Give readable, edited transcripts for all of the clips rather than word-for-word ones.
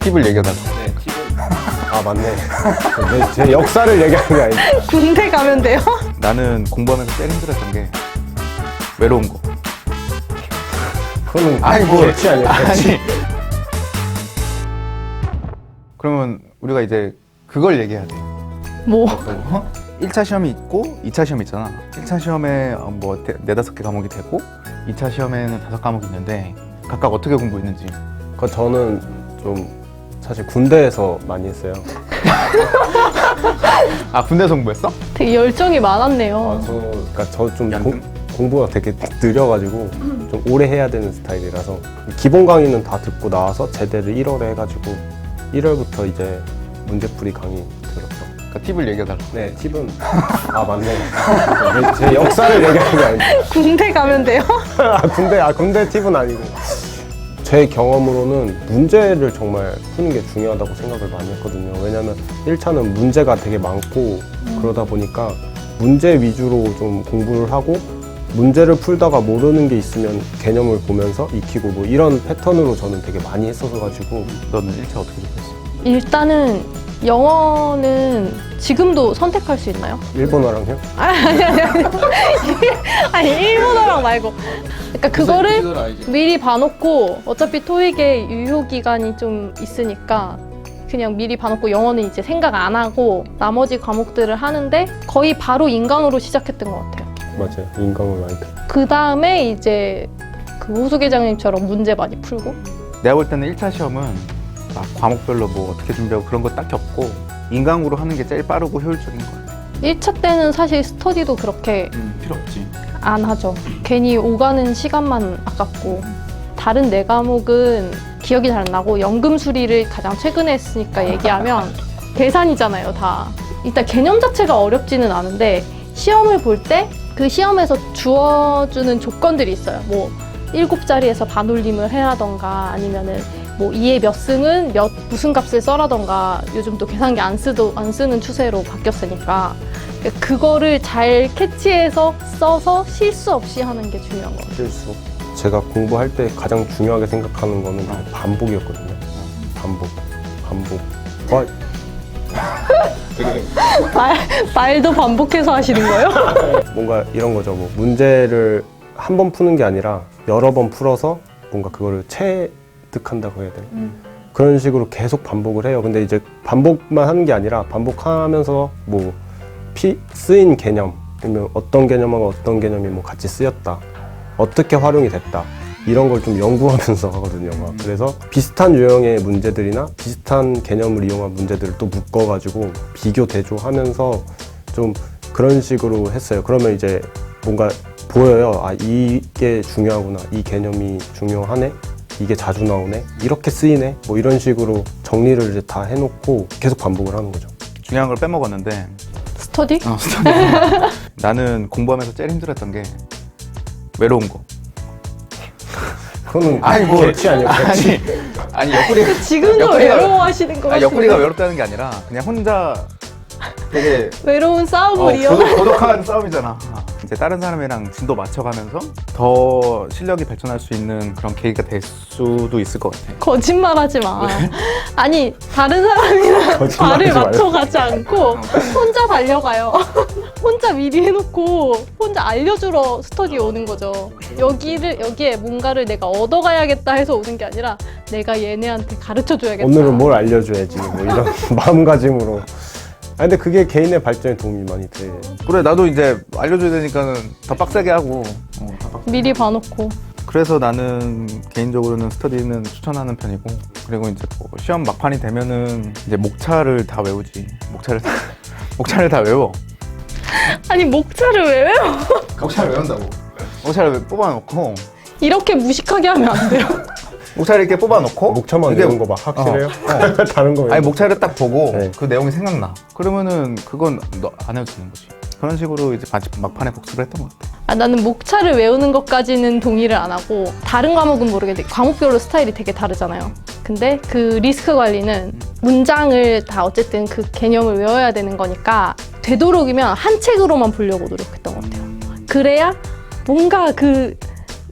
팁을 얘기해달라. 네, 팁은 아 맞네. 제 역사를 얘기하는 게 아니고 군대 가면 돼요? 나는 공부하면서 제일 힘들었던 게 외로운 거. 그거는 아니, 뭐, 개취 아니야 개취. 아니. 그러면 우리가 이제 그걸 얘기해야 돼. 뭐? 1차 시험이 있고 2차 시험이 있잖아. 1차 시험에 뭐 4-5개 과목이 되고 2차 시험에는 5과목이 있는데 각각 어떻게 공부했는지. 그 저는 좀 사실 군대에서 많이 했어요. 아, 군대에서 공부했어? 되게 열정이 많았네요. 그러니까 저 좀 연금? 공부가 되게 느려가지고 좀 오래 해야 되는 스타일이라서 기본 강의는 다 듣고 나와서 제대를 1월에 해가지고 1월부터 이제 문제풀이 강의 들었죠. 그러니까 팁을 얘기해달라. 네, 팁은 아 맞네. 제 역사를 얘기하는 게 아니고 군대 가면 돼요? 군대 팁은 아니고 제 경험으로는 문제를 정말 푸는 게 중요하다고 생각을 많이 했거든요. 왜냐면 1차는 문제가 되게 많고 그러다 보니까 문제 위주로 좀 공부를 하고 문제를 풀다가 모르는 게 있으면 개념을 보면서 익히고 뭐 이런 패턴으로 저는 되게 많이 했어서 가지고. 너는 1차 어떻게 공부했어? 일단은 영어는 지금도 선택할 수 있나요? 일본어랑요? 아니 일본어랑 말고 그러니까 그거를 미리 봐놓고 어차피 토익의 유효 기간이 좀 있으니까 그냥 미리 봐놓고 영어는 이제 생각 안 하고 나머지 과목들을 하는데 거의 바로 인강으로 시작했던 것 같아요. 맞아요. 인강을 많이 들어요. 그 다음에 이제 그 호수 계장님처럼 문제 많이 풀고. 내가 볼 때는 1차 시험은 막 과목별로 뭐 어떻게 준비하고 그런 거 딱히 없고 인강으로 하는 게 제일 빠르고 효율적인 거 같아. 1차 때는 사실 스터디도 그렇게 필요 없지. 안 하죠. 괜히 오가는 시간만 아깝고 다른 4과목은 기억이 잘 안 나고 연금 수리를 가장 최근에 했으니까 얘기하면 계산이잖아요, 다. 일단 개념 자체가 어렵지는 않은데 시험을 볼 때 그 시험에서 주어주는 조건들이 있어요. 뭐 7자리에서 반올림을 해라던가 아니면은 뭐 2의 몇 승은 무슨 값을 써라던가 요즘 또 계산기 안 쓰는 추세로 바뀌었으니까 그거를 잘 캐치해서 써서 실수 없이 하는 게 중요한 것 같아요. 실수. 제가 공부할 때 가장 중요하게 생각하는 거는 반복이었거든요. 반복. 말도 반복해서 하시는 거예요? 뭔가 이런 거죠. 뭐 문제를 한 번 푸는 게 아니라 여러 번 풀어서 뭔가 그거를 체득한다고 해야 되나? 그런 식으로 계속 반복을 해요. 근데 이제 반복만 하는 게 아니라 반복하면서 뭐 쓰인 개념, 아니면 어떤 개념하고 어떤 개념이 뭐 같이 쓰였다, 어떻게 활용이 됐다, 이런 걸 좀 연구하면서 하거든요. 막. 그래서 비슷한 유형의 문제들이나 비슷한 개념을 이용한 문제들을 또 묶어가지고 비교 대조하면서 좀 그런 식으로 했어요. 그러면 이제 뭔가 보여요. 아, 이게 중요하구나. 이 개념이 중요하네. 이게 자주 나오네. 이렇게 쓰이네. 뭐 이런 식으로 정리를 이제 다 해놓고 계속 반복을 하는 거죠. 중요한 걸 빼먹었는데. 스터디? 스터디. 나는 공부하면서 제일 힘들었던 게 외로운 거. 그거는 아니, 뭐, 개취 아니에요? 개취. 아니 옆구리가 지금도 외로워하시는 것 같아요. 옆구리가 외롭다는 게 아니라 그냥 혼자 되게 외로운 싸움을 이어가. 고독한 싸움이잖아. 이제 다른 사람이랑 진도 맞춰가면서 더 실력이 발전할 수 있는 그런 계기가 될 수도 있을 것 같아. 거짓말하지 마. 아니 다른 사람이랑 거짓말하지 발을 마요. 맞춰가지 않고 혼자 달려가요. 혼자 미리 해놓고 혼자 알려주러 스터디 오는 거죠. 여기에 뭔가를 내가 얻어가야겠다 해서 오는 게 아니라 내가 얘네한테 가르쳐줘야겠다. 오늘은 뭘 알려줘야지. 뭐 이런 마음가짐으로. 아 근데 그게 개인의 발전에 도움이 많이 돼. 그래, 나도 이제 알려줘야 되니까는 더 빡세게 하고. 미리 봐놓고. 그래서 나는 개인적으로는 스터디는 추천하는 편이고, 그리고 이제 뭐 시험 막판이 되면은 이제 목차를 다 외우지. 목차를 다 외워. 아니 목차를 왜 외워? 목차를 외운다고. 목차를 뽑아놓고. 이렇게 무식하게 하면 안 돼요. 목차를 이렇게 뽑아놓고. 목차만 이게 외운 거 막 확실해요? 다른 거 아니 목차를 딱 보고 네. 그 내용이 생각나. 그러면은 그건 너 안 해도 되는 거지. 그런 식으로 이제 막판에 복습을 했던 것 같아. 아, 나는 목차를 외우는 것까지는 동의를 안 하고 다른 과목은 모르겠는데 과목별로 스타일이 되게 다르잖아요. 근데 그 리스크 관리는 문장을 다 어쨌든 그 개념을 외워야 되는 거니까 되도록이면 한 책으로만 보려고 노력했던 것 같아요. 그래야 뭔가 그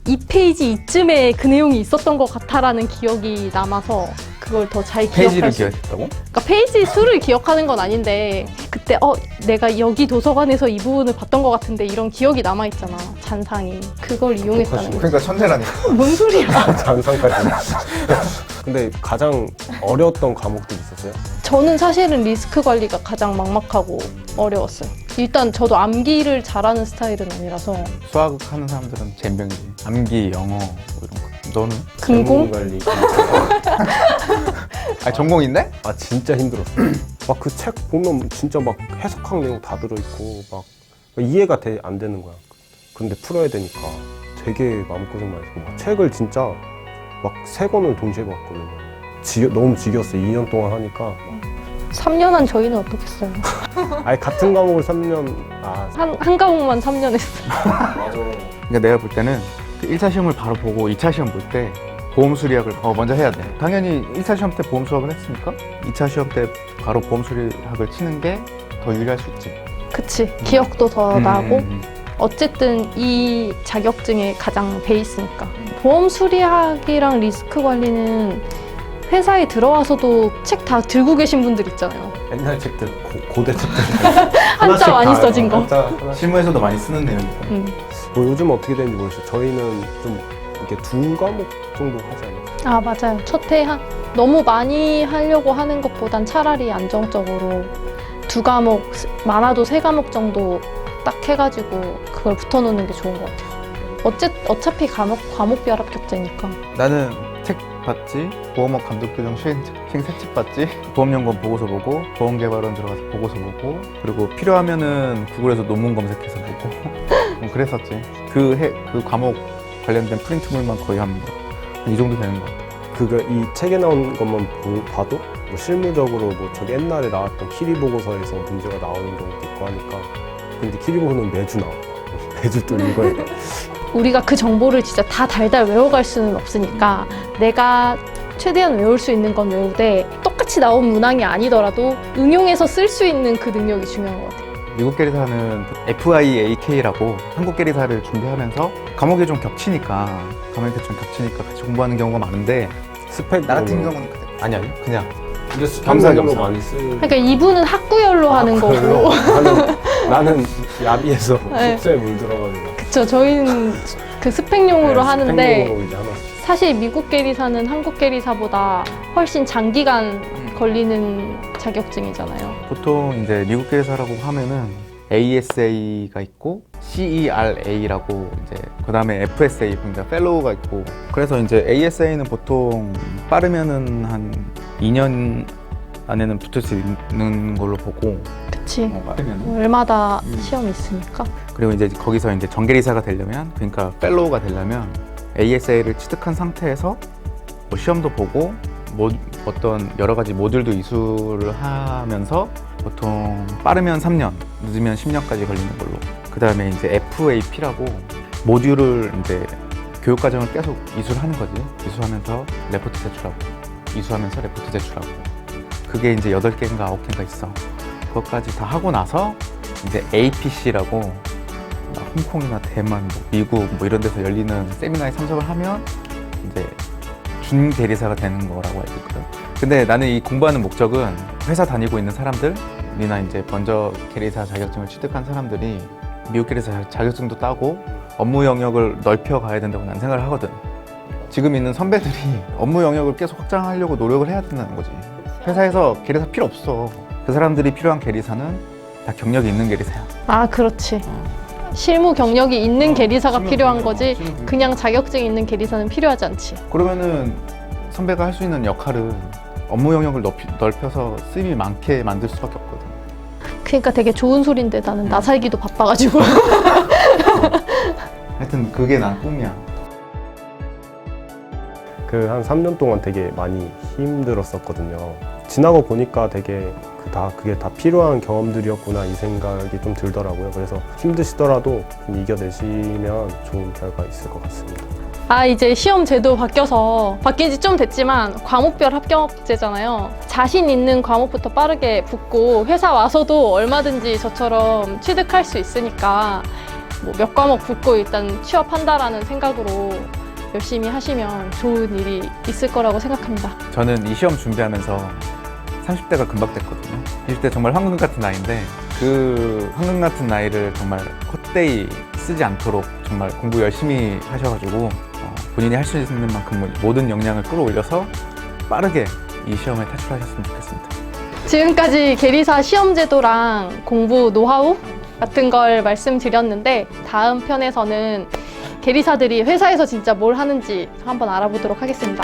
2페이지 이쯤에 그 내용이 있었던 것 같아라는 기억이 남아서 그걸 더 잘 페이지를 기억할 수 기억했다고? 그러니까 페이지 수를 기억하는 건 아닌데 그때 내가 여기 도서관에서 이 부분을 봤던 것 같은데 이런 기억이 남아있잖아. 잔상이. 그걸 이용했다는 거지. 그러니까 천재라니까. 뭔 소리야. 잔상까지. 근데 가장 어려웠던 과목들 있었어요? 저는 사실은 리스크 관리가 가장 막막하고 어려웠어요. 일단 저도 암기를 잘하는 스타일은 아니라서. 수학 하는 사람들은 젬병이지. 암기, 영어 뭐 이런 거. 너는? 금공? 관리. 아 전공인데? 아 진짜 힘들었어. 막 그 책 보면 진짜 막 해석학 내용 다 들어있고 막 이해가 안 되는 거야. 근데 풀어야 되니까 되게 마음고생 많이 했고 막 책을 진짜 막 3권을 동시에 봤거든요. 너무 지겼어. 2년 동안 하니까. 막. 3년 한 저희는 어떻겠어요? 아예 같은 과목을 3년 한 과목만 3년 했어요. 맞아. 그러니까 내가 볼 때는 그 1차 시험을 바로 보고 2차 시험 볼 때 보험 수리학을 먼저 해야 돼. 당연히 1차 시험 때 보험 수학을 했으니까 2차 시험 때 바로 보험 수리학을 치는 게 더 유리할 수 있지. 그치. 기억도 더 나고 어쨌든 이 자격증의 가장 베이스니까. 보험 수리학이랑 리스크 관리는 회사에 들어와서도 책 다 들고 계신 분들 있잖아요. 옛날 책들, 고대 책들. 한자 많이 써진 거. 실무에서도 많이 쓰는 내용이고. 뭐 요즘 어떻게 되는지 모르겠어요. 저희는 좀 이렇게 2과목 정도 하지 않아요? 아 맞아요. 첫 해 너무 많이 하려고 하는 것보단 차라리 안정적으로 2과목, 많아도 3과목 정도 딱 해가지고 그걸 붙어놓는 게 좋은 것 같아요. 어차피 과목별 합격제니까. 나는 책 봤지, 보험업 감독규정 시행 세칙 봤지, 보험연구원 보고서 보고, 보험개발원 들어가서 보고서 보고, 그리고 필요하면은 구글에서 논문 검색해서 보고 그랬었지. 그 과목 관련된 프린트물만 거의 한 이 정도 되는 것 같아. 이 책에 나온 것만 봐도 뭐 실무적으로 뭐 저기 옛날에 나왔던 키리 보고서에서 문제가 나오는 경우도 있고 하니까. 근데 키리 보고서는 매주 나와. 매주 또 읽어야 돼. 우리가 그 정보를 진짜 다 달달 외워갈 수는 없으니까 내가 최대한 외울 수 있는 건 외우되 똑같이 나온 문항이 아니더라도 응용해서 쓸 수 있는 그 능력이 중요한 것 같아요. 미국 계리사는 FIAK라고 한국 계리사를 준비하면서 과목이 좀 겹치니까 같이 공부하는 경우가 많은데 스펙 나 같은 정도는- 경우는 아니 그냥 근데 겸사겸사. 스펙으로 많이 쓰. 그러니까 이분은 학구열로 하는 거고 나는 야비해서 네. 숙제에 물들어가지고. 그쵸. 저희는 그 스펙용으로 하는데 스펙용으로 이제 하나. 사실 미국 계리사는 한국 계리사보다 훨씬 장기간 걸리는 자격증이잖아요. 보통 이제 미국 계리사라고 하면은 ASA가 있고 CERA라고 이제 그다음에 FSA 그러니까 펠로우가 있고 그래서 이제 ASA는 보통 빠르면은 한 2년 안에는 붙을 수 있는 걸로 보고 그치. 빠르면은 월마다 시험이 있으니까. 그리고 이제 거기서 이제 정계리사가 되려면 그러니까 펠로우가 되려면 ASA를 취득한 상태에서 뭐 시험도 보고 어떤 여러 가지 모듈도 이수를 하면서 보통 빠르면 3년, 늦으면 10년까지 걸리는 걸로. 그 다음에 이제 FAP라고 모듈을 이제 교육과정을 계속 이수를 하는 거지. 이수하면서 레포트 제출하고, 이수하면서 레포트 제출하고. 그게 이제 8개인가 9개인가 있어. 그것까지 다 하고 나서 이제 APC라고 홍콩이나 대만, 미국 뭐 이런 데서 열리는 세미나에 참석을 하면 이제 준계리사가 되는 거라고 알고 있거든. 근데 나는 이 공부하는 목적은 회사 다니고 있는 사람들이나 이제 먼저 계리사 자격증을 취득한 사람들이 미국 계리사 자격증도 따고 업무 영역을 넓혀 가야 된다고 난 생각을 하거든. 지금 있는 선배들이 업무 영역을 계속 확장하려고 노력을 해야 된다는 거지. 회사에서 계리사 필요 없어. 그 사람들이 필요한 계리사는 다 경력이 있는 계리사야. 아, 그렇지. 실무 경력이 있는 계리사가 실무 필요한 경력, 거지 실무 경력. 그냥 자격증 있는 계리사는 필요하지 않지. 그러면은 선배가 할 수 있는 역할은 업무 영역을 넓혀서 쓰임이 많게 만들 수밖에 없거든. 그러니까 되게 좋은 소린데 나는 나 살기도 바빠가지고. 하여튼 그게 난 꿈이야. 그 한 3년 동안 되게 많이 힘들었었거든요. 지나고 보니까 되게 그게 다 필요한 경험들이었구나 이 생각이 좀 들더라고요. 그래서 힘드시더라도 좀 이겨내시면 좋은 결과 있을 것 같습니다. 아, 이제 시험 제도 바뀐 지 좀 됐지만 과목별 합격제잖아요. 자신 있는 과목부터 빠르게 붙고 회사 와서도 얼마든지 저처럼 취득할 수 있으니까 뭐 몇 과목 붙고 일단 취업한다라는 생각으로 열심히 하시면 좋은 일이 있을 거라고 생각합니다. 저는 이 시험 준비하면서 30대가 금방 됐거든요. 20대 정말 황금 같은 나이인데 그 황금 같은 나이를 정말 헛되이 쓰지 않도록 정말 공부 열심히 하셔가지고 본인이 할 수 있는 만큼 모든 역량을 끌어올려서 빠르게 이 시험에 탈출하셨으면 좋겠습니다. 지금까지 계리사 시험 제도랑 공부 노하우 같은 걸 말씀드렸는데 다음 편에서는 계리사들이 회사에서 진짜 뭘 하는지 한번 알아보도록 하겠습니다.